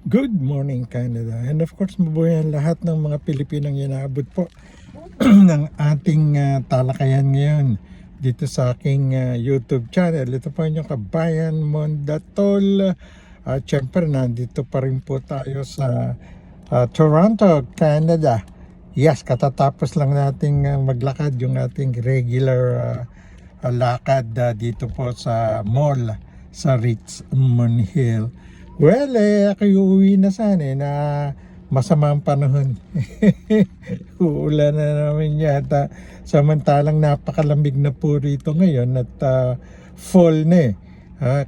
Good morning, Canada. And of course, mabuhay ang lahat ng mga Pilipinong inaabot po ng ating talakayan ngayon dito sa aking YouTube channel. Ito po yung Kabayan Mondatol. At syempre, nandito pa rin po tayo sa Toronto, Canada. Yes, katatapos lang nating maglakad yung ating regular lakad dito po sa mall sa Richmond Hill. Well, ako uuwi na sana na masama ang panahon. Uulan na namin yata. Samantalang napakalamig na po rito ngayon at fall na eh.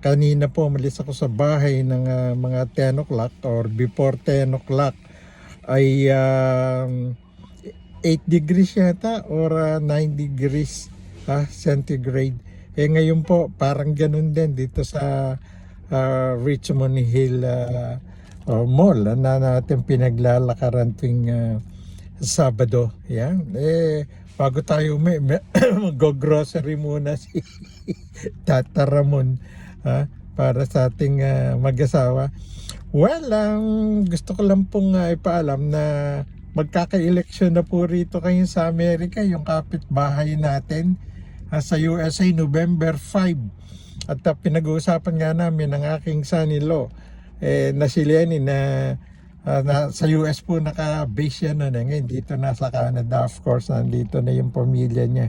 Kanina po umalis ako sa bahay ng mga 10 o'clock or before 10 o'clock ay 8 degrees yata or 9 degrees centigrade. Ngayon po parang ganun din dito sa Richmond Hill Mall na natin pinaglalakaran tuwing Sabado. Yan. Bago tayo mag-grocery muna si Tata Ramon para sa ating mag-asawa. Well, gusto ko lang pong ipaalam na magkaka-eleksyon na po rito kayo sa Amerika, yung kapitbahay natin sa USA, November 5. At pinag-uusapan nga namin ng aking son-in-law na si Lenny na sa US po naka-base yan na ngayon. Dito na sa Canada, of course, nandito na yung pamilya niya.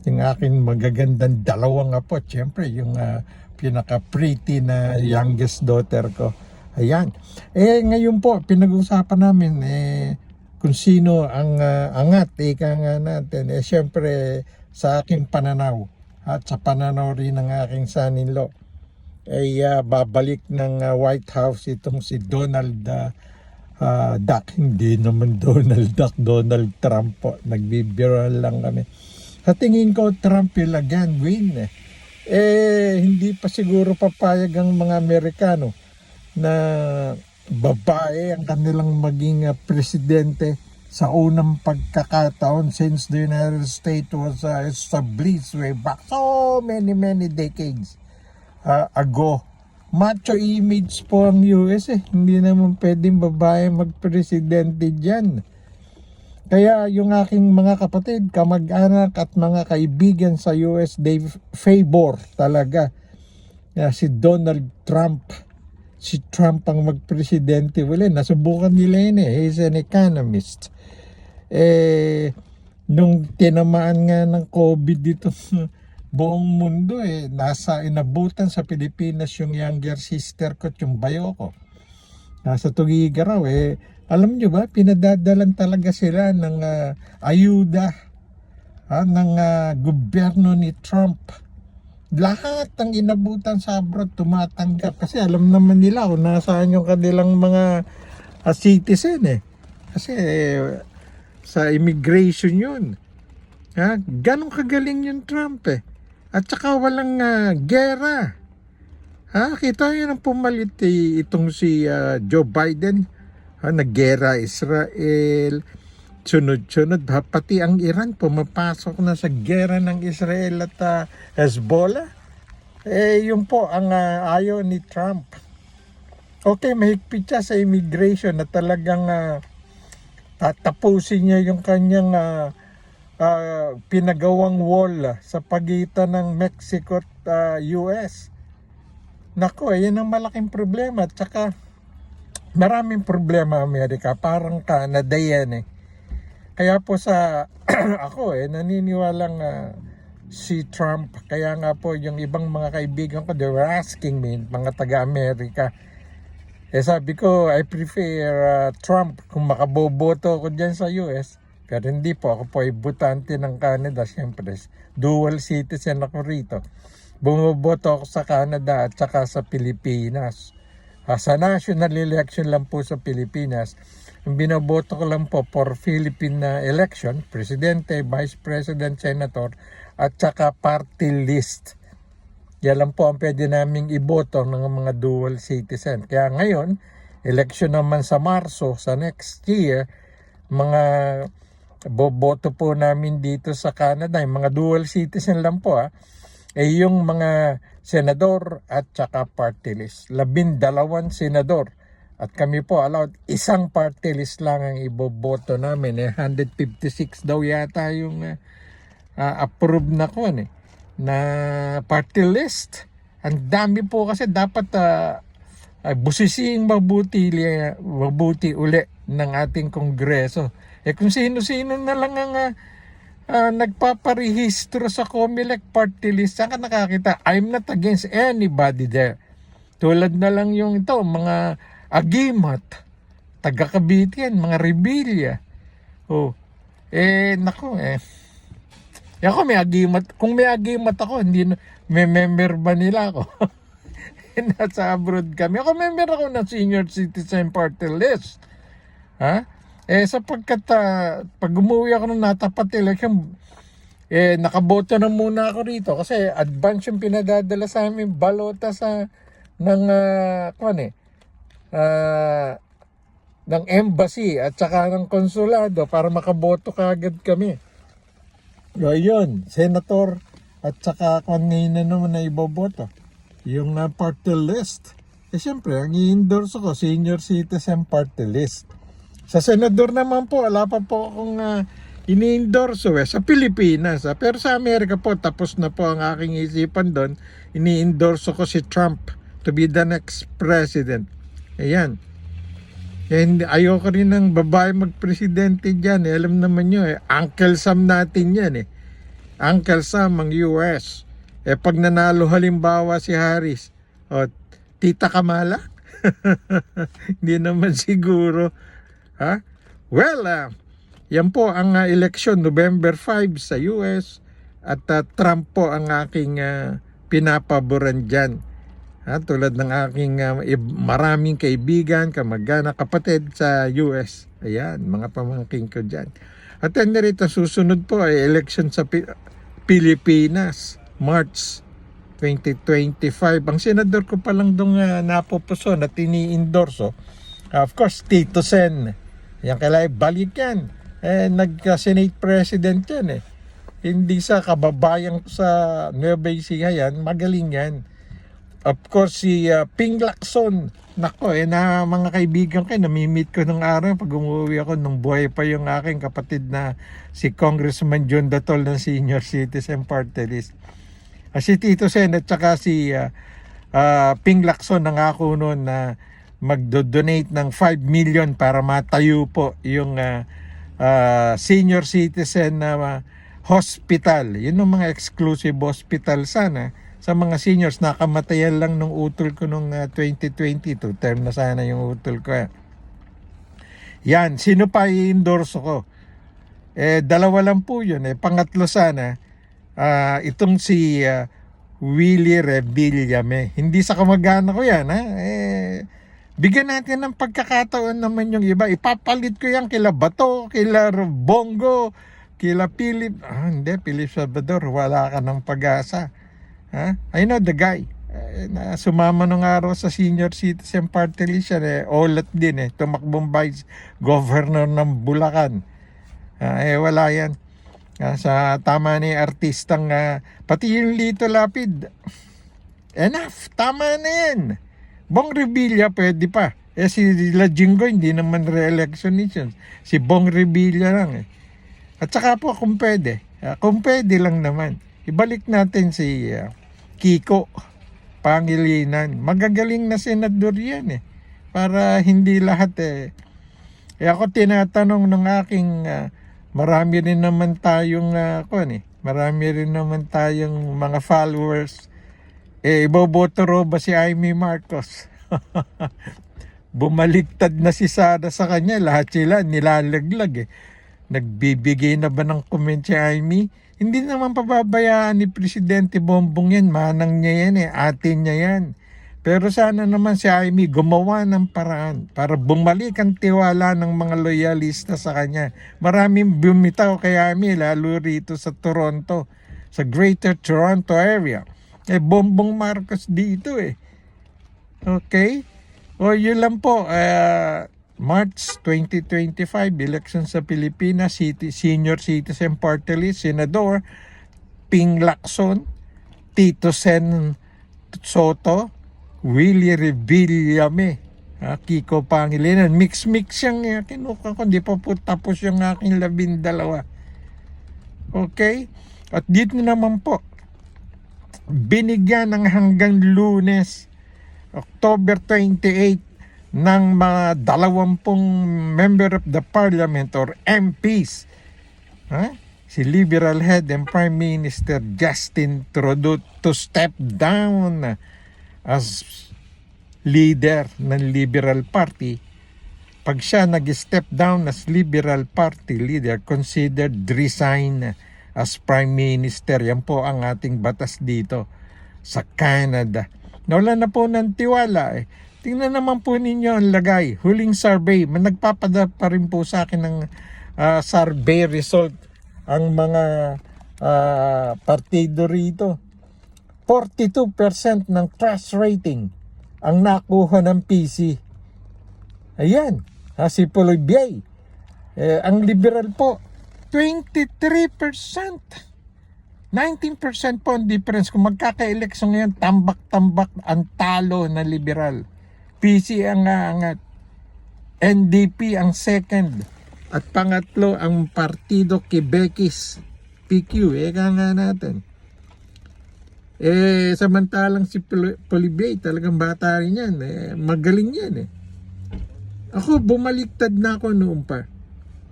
Yung aking magagandang dalawang apo, siyempre yung pinaka-pretty na youngest daughter ko. Ayan. Ngayon po, pinag-uusapan namin kung sino ang angat, ika nga natin. Siyempre, sa aking pananaw at sa pananaw rin ng aking son-in-law ay babalik ng White House itong si Donald Duck. Hindi naman Donald Duck, Donald Trump po. Nagbibiral lang kami. Sa tingin ko, Trump will again win. Hindi pa siguro papayag ang mga Amerikano na babae ang kanilang maging presidente sa unang pagkakataon since the United States was established way back so many decades ago. Macho image po ang US Hindi naman pwedeng babae magpresidente dyan. Kaya yung aking mga kapatid, kamag-anak at mga kaibigan sa US, they favor talaga si Donald Trump. Si Trump ang magpresidente. Wala, nasubukan nila yun He's an economist. Nung tinamaan nga ng COVID dito buong mundo nasa inabutan sa Pilipinas yung younger sister ko, yung bayo ko. Nasa Tugigaraw alam nyo ba, pinadadalan talaga sila ng ayuda ng gobyerno ni Trump. Lahat ng inabutan sa abroad tumatanggap kasi alam naman nila kung nasaan yung kanilang mga citizen Kasi sa immigration yun. Ganong kagaling yung Trump At saka walang gera. Kita nyo nang pumalit itong si Joe Biden. Naggera Israel. Sunod-sunod. Pati ang Iran pumapasok na sa gera ng Israel at Hezbollah. Yun po ang ayaw ni Trump. Okay, mahigpit siya sa immigration na talagang tatapusin niya yung kanyang pinagawang wall sa pagitan ng Mexico at US. Nako, yan ang malaking problema. At saka maraming problema Amerika. Parang Canada yan Kaya po sa ako naniniwalang si Trump. Kaya nga po yung ibang mga kaibigan ko, they were asking me, mga taga-Amerika. Sabi ko, I prefer Trump kung makaboboto ako dyan sa US. Pero hindi po, ako po ay butante ng Canada. Siyempre, dual citizen ako rito. Bumoboto ako sa Canada at saka sa Pilipinas. Sa national election lang po sa Pilipinas, binoboto ko lang po for Philippine election, presidente, vice president, senator, at saka party list. Yan lang po ang pwede naming iboto ng mga dual citizen. Kaya ngayon, election naman sa Marso, sa next year, mga boboto po namin dito sa Canada, yung mga dual citizen lang po yung mga senador at saka party list. 12 senador At kami po allowed, isang party list lang ang iboboto namin. 156 daw yata yung approved na na party list. Ang dami po kasi dapat busisiing mabuti uli ng ating kongreso. Kung sino-sino na lang ang nagpaparehistro sa COMELEC party list, saan ka nakakita? I'm not against anybody there. Tulad na lang yung ito, mga agimat, taga Cavite yan, mga rebelya. Ako may agimat. Kung may agimat ako, hindi may member ba nila ako? Nasa abroad kami. Ako member ako ng senior citizen party list. Sapagkat pag umuwi ako ng natapat election, nakaboto na muna ako rito kasi advance yung pinadadala sa amin balota ng embassy at saka ng konsulado para makaboto kaagad kami. Yun, senator at saka kanina naman na iboboto. Yung party list. Siyempre, ang i-endorse ko, senior citizen party list. Sa senador naman po, wala pa po akong ini-endorse sa Pilipinas. Pero sa Amerika po, tapos na po ang aking isipan doon. Ini-endorse ko si Trump to be the next president. Ayan. Ayoko rin ng babae magpresidente dyan. Alam naman nyo, Uncle Sam natin yan. Uncle Sam ang US. Pag nanalo halimbawa si Harris, Tita Kamala? Hindi naman siguro. Well, yan po ang election November 5 sa US at Trump po ang aking pinapaboran dyan. Tulad ng aking maraming kaibigan, kamag-anak, kapatid sa US. Ayan, mga pamangking ko dyan. At narito susunod po ay election sa Pilipinas, March 2025. Ang senador ko pa lang doon napupuson at ini-endorso. Of course, Tito Sen. Yan kailangan balik yan. Nagka-Senate President yan Hindi sa kababayan sa Nueva Ecija yan. Magaling yan. Of course, si Ping Lacson. Nako, na mga kaibigan ko, namimit ko ng araw pag umuwi ako nung buhay pa yung aking kapatid na si Congressman John Datol ng Senior Citizen Party List. Si Tito Sen at saka si Ping Lacson nangako noon na magdo-donate ng 5 million para matayo po yung senior citizen na hospital. Yun yung mga exclusive hospital sana sa mga seniors. Nakamatayan lang nung utol ko nung 2022. Term na sana yung utol ko. Yan, sino pa i-endorse ko? Dalawa lang po yun. Pangatlo sana, itong si Willie Revillame. Hindi sa kamag-anak ko yan. Bigyan natin ng pagkakataon naman yung iba. Ipapalit ko yan kila Bato, kila Bongo, kila Philip. Philip Salvador, wala ka ng pag-asa. I know the guy. Na sumama nung araw sa senior citizen party list siya. Olat din tumakbong vice governor ng Bulacan. Wala yan. Sa tama ni artistang pati yung Lito Lapid. Enough, tama na yan. Bong Revilla pwede pa. Si La Jingo hindi naman re-election nation. Si Bong Revilla lang At saka po kung pwede lang naman. Ibalik natin si Kiko Pangilinan. Magagaling na senador yan Para hindi lahat ako tinatanong ng aking marami rin naman tayong marami rin naman tayong mga followers. Iboboto ro ba si Amy Marcos? Bumaliktad na si Sara sa kanya. Lahat sila nilalaglag Nagbibigay na ba ng comment si Amy? Hindi naman pababayaan ni Presidente Bongbong yan. Manang niya yan atin niya yan. Pero sana naman si Amy gumawa ng paraan para bumalik ang tiwala ng mga loyalista sa kanya. Maraming bumitaw kay Amy, lalo rito sa Toronto, sa Greater Toronto area. Bongbong Marcos dito Okay? Yun lang po. March 2025, election sa Pilipinas, Senior Citizen Party List, Senador Ping Lacson, Tito Sen Soto, Willie Revillame. Kiko Pangilinan. Mix-mix siyang kinuha ko. Hindi pa po tapos yung aking 12. Okay? At dito naman po, binigyan ng hanggang Lunes, October 28, ng mga 20 member of the parliament or MPs. Si Liberal head and Prime Minister Justin Trudeau to step down as leader ng Liberal Party. Pag siya nag-step down as Liberal Party leader, considered resign as Prime Minister. Yan po ang ating batas dito sa Canada. Nawala na po ng tiwala eh. Tingnan naman po ninyo ang lagay. Huling survey, nagpapada pa rin po sa akin ng survey result ang mga partido rito. 42% ng trust rating ang nakuha ng PC. Ayan, si Poilievre. Ang liberal po, 23%. 19% po ang difference. Kung magkaka-eleksyon ngayon, tambak-tambak ang talo na liberal. PC ang angat. NDP ang second. At pangatlo ang Partido Quebecis. PQ, nga natin. Samantalang si Poilievre, talagang bata rin yan. Magaling yan eh. Ako, bumaliktad na ako noon pa.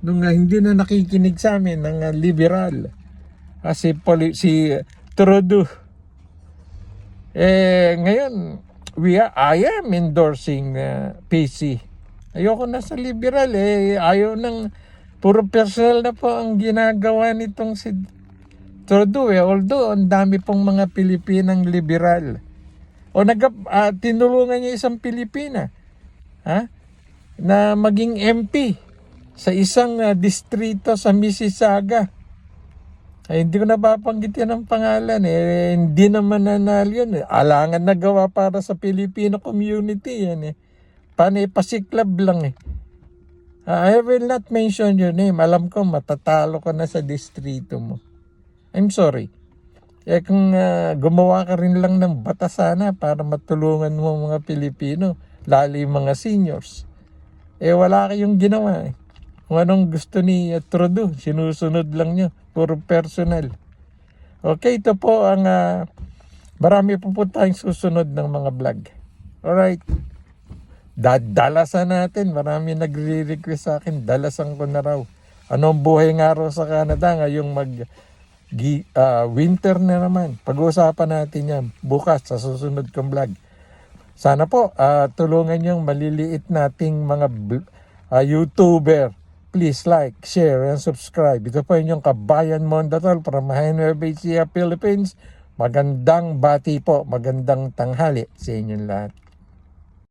Nung hindi na nakikinig sa amin ng liberal. Si Trudeau. Ngayon, I am endorsing PC. Ayoko na sa liberal ayaw ng puro personal na po ang ginagawa nitong si Trudeau although ang dami pong mga Pilipinang liberal. Tinulungan niya isang Pilipina na maging MP sa isang distrito sa Mississauga. Hindi ko napapanggit yan ang pangalan hindi naman nanalo yun alangan na gawa para sa Filipino community yan Panipasiklab lang I will not mention your name. Alam ko matatalo ka na sa distrito mo. I'm sorry. Kung gumawa ka rin lang ng batas sana para matulungan mo mga Pilipino, lalo yung mga seniors. Wala kayong ginawa Kung anong gusto ni Trudeau, sinusunod lang nyo. Puro personal. Okay, ito po ang marami po tayong susunod ng mga vlog. Alright. Dalasan natin. Marami nagre-request sa akin. Dalasan ko na raw. Anong buhay nga raw sa Canada ngayong winter na naman. Pag-uusapan natin yan bukas sa susunod kong vlog. Sana po tulungan yung maliliit nating mga YouTuber. Please like, share, and subscribe. Ito po inyong Kabayan Mondatol from Nueva Ecija, Philippines. Magandang bati po, magandang tanghali sa inyong lahat.